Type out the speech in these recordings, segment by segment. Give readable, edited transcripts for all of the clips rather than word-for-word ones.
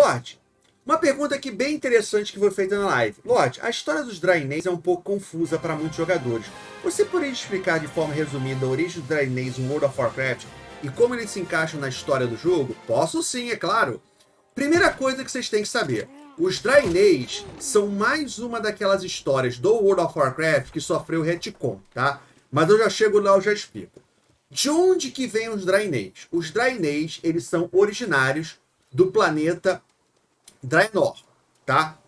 Lorde, uma pergunta aqui bem interessante que foi feita na live. Lorde, a história dos Draenei é um pouco confusa para muitos jogadores. Você poderia explicar de forma resumida a origem dos Draenei em World of Warcraft e como eles se encaixam na história do jogo? Posso sim, é claro. Primeira coisa que vocês têm que saber. Os Draenei são mais uma daquelas histórias do World of Warcraft que sofreu retcon, tá? Mas eu já chego lá, eu já explico. De onde que vêm os Draenei? Os Draenei, eles são originários do planeta Draenor, tá?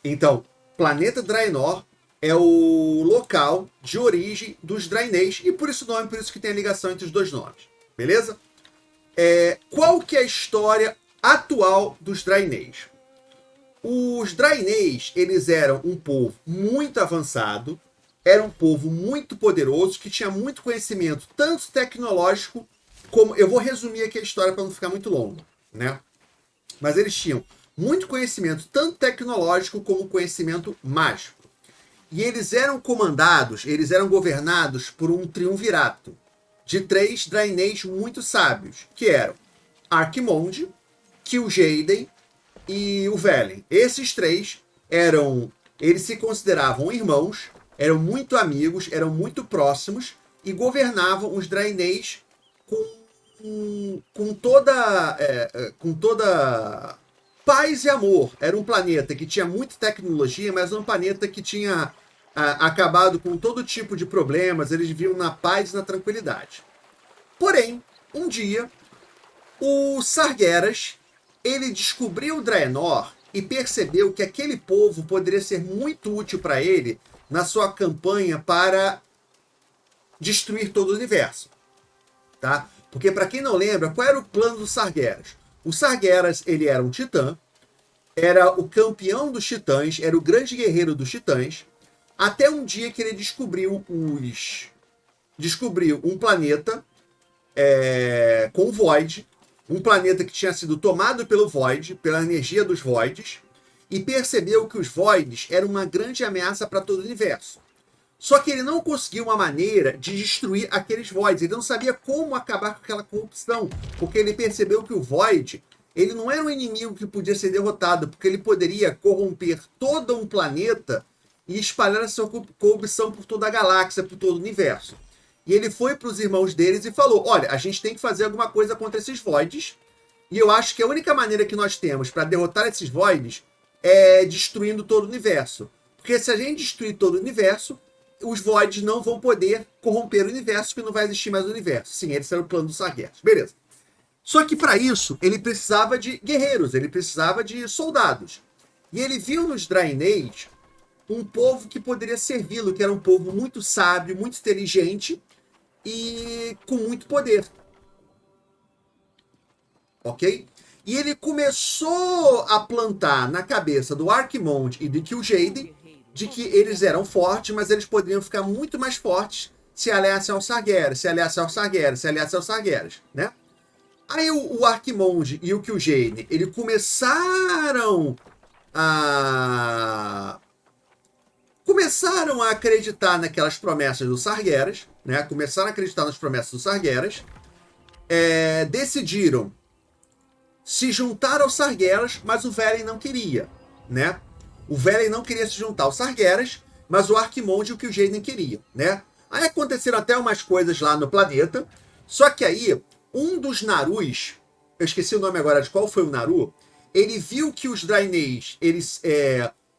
Então, planeta Draenor é o local de origem dos Draenei e por isso o nome, por isso que tem a ligação entre os dois nomes, beleza? Qual que é a história atual dos Draenei? Os Draenei, eles eram um povo muito avançado, era um povo muito poderoso, que tinha muito conhecimento, tanto tecnológico, como... Eu vou resumir aqui a história para não ficar muito longo, né? Mas eles tinham muito conhecimento, tanto tecnológico como conhecimento mágico. E eles eram comandados, eles eram governados por um triunvirato de 3 Draenei muito sábios, que eram Arquimonde, Kil'jaeden e o Velen. Esses 3 eles se consideravam irmãos, eram muito amigos, eram muito próximos e governavam os Draenei com toda paz e amor. Era um planeta que tinha muita tecnologia, mas um planeta que tinha acabado com todo tipo de problemas. Eles viviam na paz e na tranquilidade. Porém, um dia, o Sargeras, ele descobriu o Draenor e percebeu que aquele povo poderia ser muito útil para ele na sua campanha para destruir todo o universo, tá? Porque, para quem não lembra, qual era o plano do Sargeras? O Sargeras, ele era um titã, era o campeão dos titãs, era o grande guerreiro dos titãs, até um dia que ele descobriu um planeta com Void, um planeta que tinha sido tomado pelo Void, pela energia dos Voids, e percebeu que os Voids eram uma grande ameaça para todo o universo. Só que ele não conseguiu uma maneira de destruir aqueles Voids. Ele não sabia como acabar com aquela corrupção, porque ele percebeu que o Void, ele não era um inimigo que podia ser derrotado, porque ele poderia corromper todo um planeta e espalhar a sua corrupção por toda a galáxia, por todo o universo. E ele foi para os irmãos deles e falou: olha, a gente tem que fazer alguma coisa contra esses Voids, e eu acho que a única maneira que nós temos para derrotar esses Voids é destruindo todo o universo. Porque se a gente destruir todo o universo, os Voids não vão poder corromper o universo, que não vai existir mais o universo. Sim, esse era o plano do Sargeras. Beleza. Só que para isso, ele precisava de guerreiros, ele precisava de soldados. E ele viu nos Draenei um povo que poderia servi-lo, que era um povo muito sábio, muito inteligente e com muito poder. Ok? E ele começou a plantar na cabeça do Arquimonde e de Kil'jaeden de que eles eram fortes, mas eles poderiam ficar muito mais fortes se aliassem ao Sargeras, né? Aí o Arquimonde e o Kil'jaeden, eles começaram a acreditar naquelas promessas do Sargeras, né? Começaram a acreditar nas promessas do Sargeras, decidiram se juntar ao Sargeras, mas o Velen não queria, né? O Velen não queria se juntar ao Sargeras, mas o Arquimonde e o Kil'jaeden queriam, né? Aí aconteceram até umas coisas lá no planeta, só que aí um dos Narus, eu esqueci o nome agora de qual foi o Naru, ele viu que os Draenei,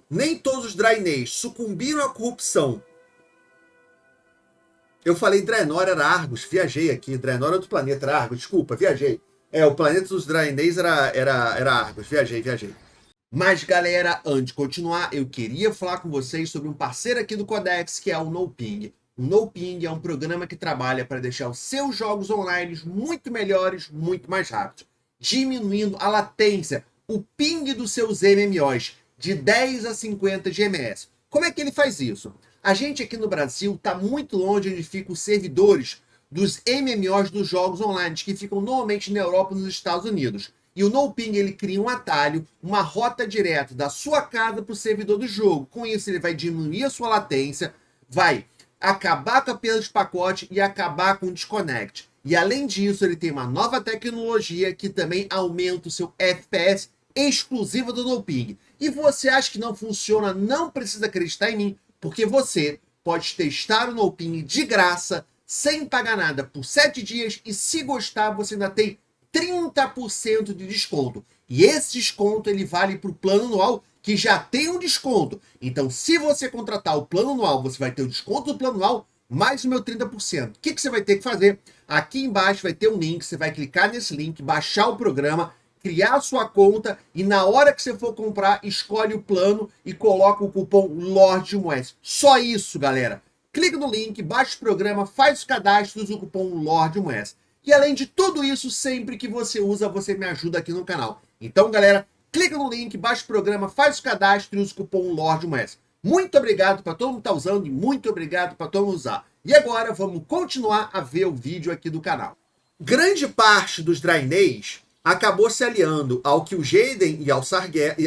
nem todos os Draenei sucumbiram à corrupção. Eu falei Draenor era Argus, viajei aqui, Draenor é outro planeta, era Argus, desculpa, viajei. O planeta dos Draenei era Argus, viajei. Mas, galera, antes de continuar, eu queria falar com vocês sobre um parceiro aqui do Codex, que é o NoPing. O NoPing é um programa que trabalha para deixar os seus jogos online muito melhores, muito mais rápidos, diminuindo a latência, o ping dos seus MMOs, de 10 a 50 GMS. Como é que ele faz isso? A gente aqui no Brasil está muito longe onde ficam os servidores dos MMOs dos jogos online, que ficam normalmente na Europa e nos Estados Unidos. E o NoPing, ele cria um atalho, uma rota direta da sua casa para o servidor do jogo. Com isso, ele vai diminuir a sua latência, vai acabar com a perda de pacote e acabar com o desconnect. E além disso, ele tem uma nova tecnologia que também aumenta o seu FPS exclusiva do NoPing. E você acha que não funciona, não precisa acreditar em mim, porque você pode testar o NoPing de graça, sem pagar nada, por 7 dias, e se gostar, você ainda tem 30% de desconto. E esse desconto ele vale para o plano anual, que já tem um desconto. Então, se você contratar o plano anual, você vai ter o desconto do plano anual, mais o meu 30%. O que você vai ter que fazer? Aqui embaixo vai ter um link, você vai clicar nesse link, baixar o programa, criar a sua conta e na hora que você for comprar, escolhe o plano e coloca o cupom LORDMOS. Só isso, galera. Clica no link, baixa o programa, faz o cadastro e usa o cupom LORDMOS. E além de tudo isso, sempre que você usa, você me ajuda aqui no canal. Então, galera, clica no link, baixa o programa, faz o cadastro e usa o cupom LORDMOS. Muito obrigado para todo mundo que está usando e muito obrigado para todo mundo usar. E agora vamos continuar a ver o vídeo aqui do canal. Grande parte dos Draeneis acabou se aliando ao Kil'jaeden e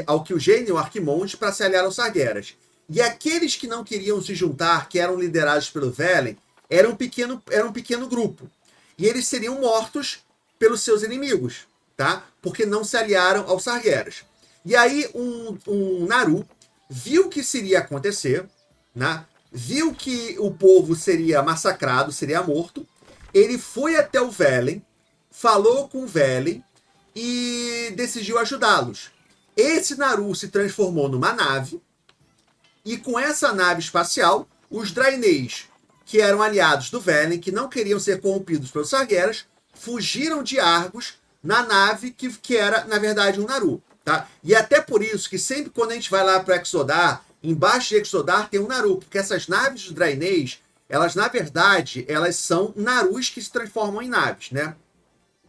ao Kil'jaeden e ao Arquimonde para se aliar aos Sargeras. E aqueles que não queriam se juntar, que eram liderados pelo Velen, era um pequeno grupo. E eles seriam mortos pelos seus inimigos, tá? Porque não se aliaram aos Sargeras. E aí um Naru viu que isso iria acontecer, né? Viu que o povo seria massacrado, seria morto. Ele foi até o Velen, falou com o Velen e decidiu ajudá-los. Esse Naru se transformou numa nave e com essa nave espacial, os Draeneis, que eram aliados do Velen, que não queriam ser corrompidos pelos Sargeras, fugiram de Argos na nave que era, na verdade, um Naru. Tá? E até por isso que sempre quando a gente vai lá para Exodar, embaixo de Exodar tem um Naru, porque essas naves dos Draeneis, elas na verdade, elas são Narus que se transformam em naves, né?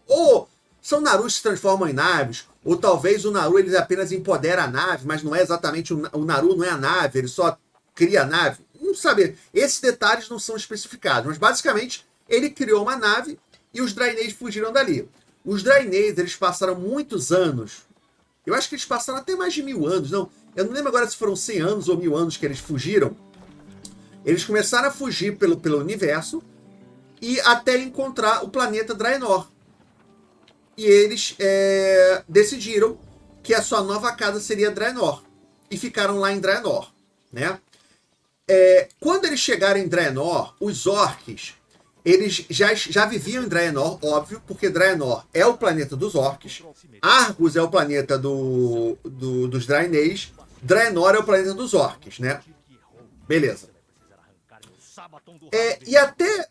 Ou são Narus que se transformam em naves, ou talvez o Naru ele apenas empodera a nave, mas não é exatamente o Naru não é a nave, ele só cria a nave. Não sabe, esses detalhes não são especificados, mas basicamente ele criou uma nave e os Draeneis fugiram dali. Os Draeneis, eles passaram muitos anos. Eu acho que eles passaram até mais de 1000 anos, não. Eu não lembro agora se foram 100 anos ou 1000 anos que eles fugiram. Eles começaram a fugir pelo universo e até encontrar o planeta Draenor. E eles decidiram que a sua nova casa seria Draenor. E ficaram lá em Draenor, né? Quando eles chegaram em Draenor, os orcs, eles já viviam em Draenor, óbvio, porque Draenor é o planeta dos orcs, Argus é o planeta dos Draeneis, Draenor é o planeta dos orcs, né? Beleza. E até,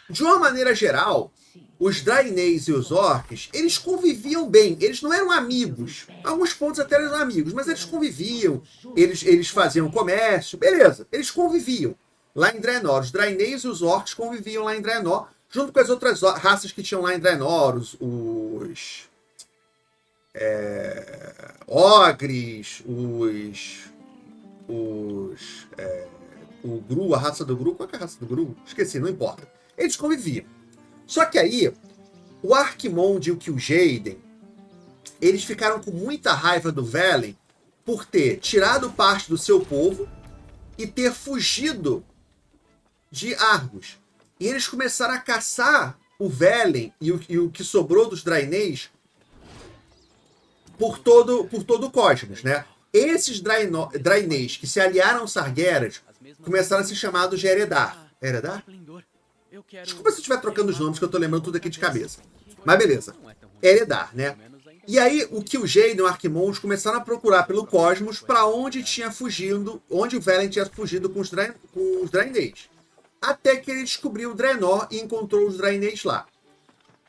de uma maneira geral, os Draeneis e os orcs, eles conviviam bem, eles não eram amigos, alguns pontos até eram amigos, mas eles conviviam, eles faziam comércio, beleza, eles conviviam. Lá em Draenor, os Draeneis e os orcs conviviam lá em Draenor, junto com as outras raças que tinham lá em Draenor, os ogres, o Gru, a raça do Gru, qual é a raça do Gru? Esqueci, não importa. Eles conviviam. Só que aí, o Arquimonde e o Kil'jaeden, eles ficaram com muita raiva do Velen por ter tirado parte do seu povo e ter fugido de Argos. E eles começaram a caçar o Velen e o que sobrou dos Draeneis por todo o cosmos, né? Esses Draeneis que se aliaram aos Sargeras começaram a ser chamados de Eredar. Eredar? Desculpa se eu estiver trocando os nomes, que eu tô lembrando tudo aqui de cabeça. Mas beleza. Eredar, né? E aí o Kil'jaeden e o Arquimonde começaram a procurar pelo cosmos para onde o Velen tinha fugido com os Draeneis. Até que ele descobriu o Draenor e encontrou os Draeneis lá.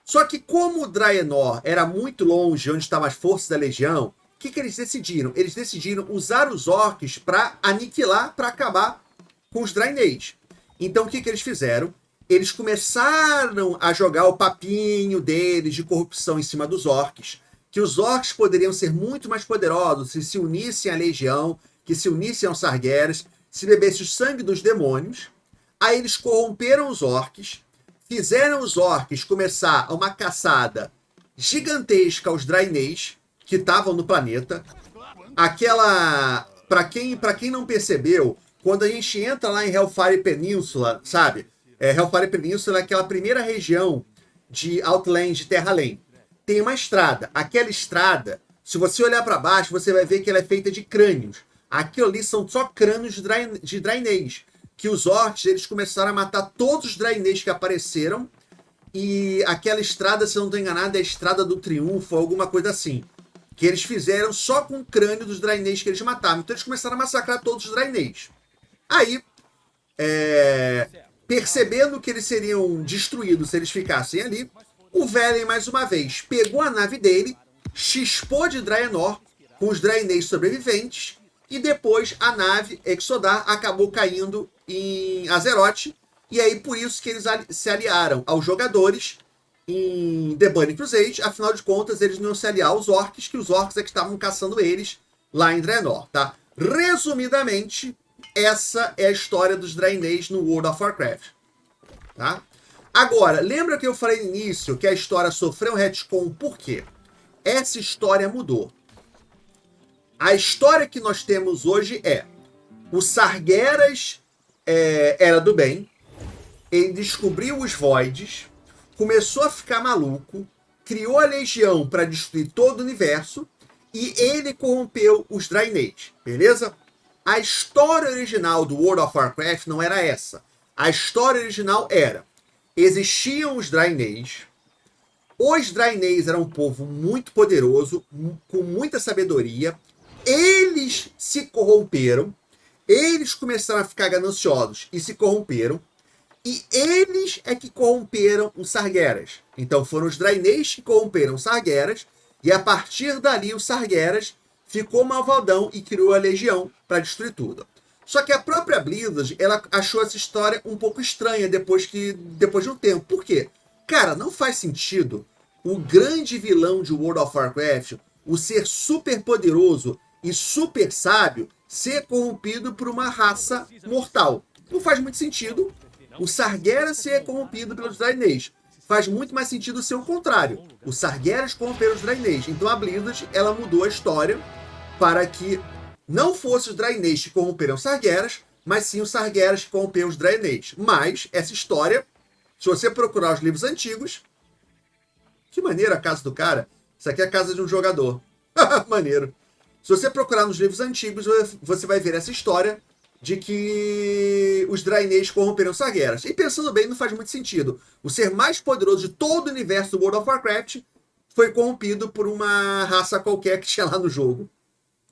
Só que como o Draenor era muito longe, onde estavam as forças da Legião, o que eles decidiram? Eles decidiram usar os orcs para aniquilar, para acabar com os Draeneis. Então o que eles fizeram? Eles começaram a jogar o papinho deles de corrupção em cima dos orcs, que os orcs poderiam ser muito mais poderosos se unissem à Legião, que se unissem aos Sargeras, se bebesse o sangue dos demônios. Aí eles corromperam os orcs, fizeram os orcs começar uma caçada gigantesca aos Draeneis, que estavam no planeta. Para quem não percebeu, quando a gente entra lá em Hellfire Peninsula, sabe? Hellfire Peninsula é aquela primeira região de Outland, de Terra Além. Tem uma estrada. Aquela estrada, Se você olhar para baixo, você vai ver que ela é feita de crânios. Aquilo ali são só crânios de Draenês. Que os orcs, eles começaram a matar todos os Draenês que apareceram. E aquela estrada, se eu não estou enganado, é a Estrada do Triunfo, alguma coisa assim. Que eles fizeram só com o crânio dos Draenês que eles matavam. Então eles começaram a massacrar todos os Draenês. Aí, percebendo que eles seriam destruídos se eles ficassem ali, o Velen, mais uma vez, pegou a nave dele, chispou de Draenor com os Draenês sobreviventes, e depois a nave Exodar acabou caindo em Azeroth, e aí por isso que eles se aliaram aos jogadores em The Burning Crusade. Afinal de contas, eles não iam se aliar aos orcs, que os orcs é que estavam caçando eles lá em Draenor, tá? Resumidamente, essa é a história dos Draenês no World of Warcraft, tá? Agora, lembra que eu falei no início que a história sofreu um retcon? Por quê? Essa história mudou. A história que nós temos hoje é: o Sargeras era do bem, ele descobriu os Voids, começou a ficar maluco, criou a Legião para destruir todo o universo, e ele corrompeu os Draenês, beleza? A história original do World of Warcraft não era essa. A história original era: existiam os Draenês. Os Draenês eram um povo muito poderoso, com muita sabedoria. Eles se corromperam. Eles começaram a ficar gananciosos e se corromperam. E eles é que corromperam os Sargeras. Então foram os Draenês que corromperam os Sargeras. E a partir dali, os Sargeras ficou malvadão e criou a Legião para destruir tudo. Só que a própria Blizzard, ela achou essa história um pouco estranha depois de um tempo. Por quê? Cara, não faz sentido o grande vilão de World of Warcraft, o ser super poderoso e super sábio, ser corrompido por uma raça mortal. Não faz muito sentido o Sargeras ser corrompido pelos Draenês. Faz muito mais sentido ser o contrário. O Sargeras corromper os Draenês. Então a Blizzard, ela mudou a história para que não fosse os Draenês que corromperam os Sargeras, mas sim os Sargeras que corromperam os Draenês. Mas essa história, se você procurar os livros antigos... Que maneiro a casa do cara. Isso aqui é a casa de um jogador. Maneiro. Se você procurar nos livros antigos, você vai ver essa história de que os Draenês corromperam os Sargeras. E pensando bem, não faz muito sentido. O ser mais poderoso de todo o universo do World of Warcraft foi corrompido por uma raça qualquer que tinha lá no jogo.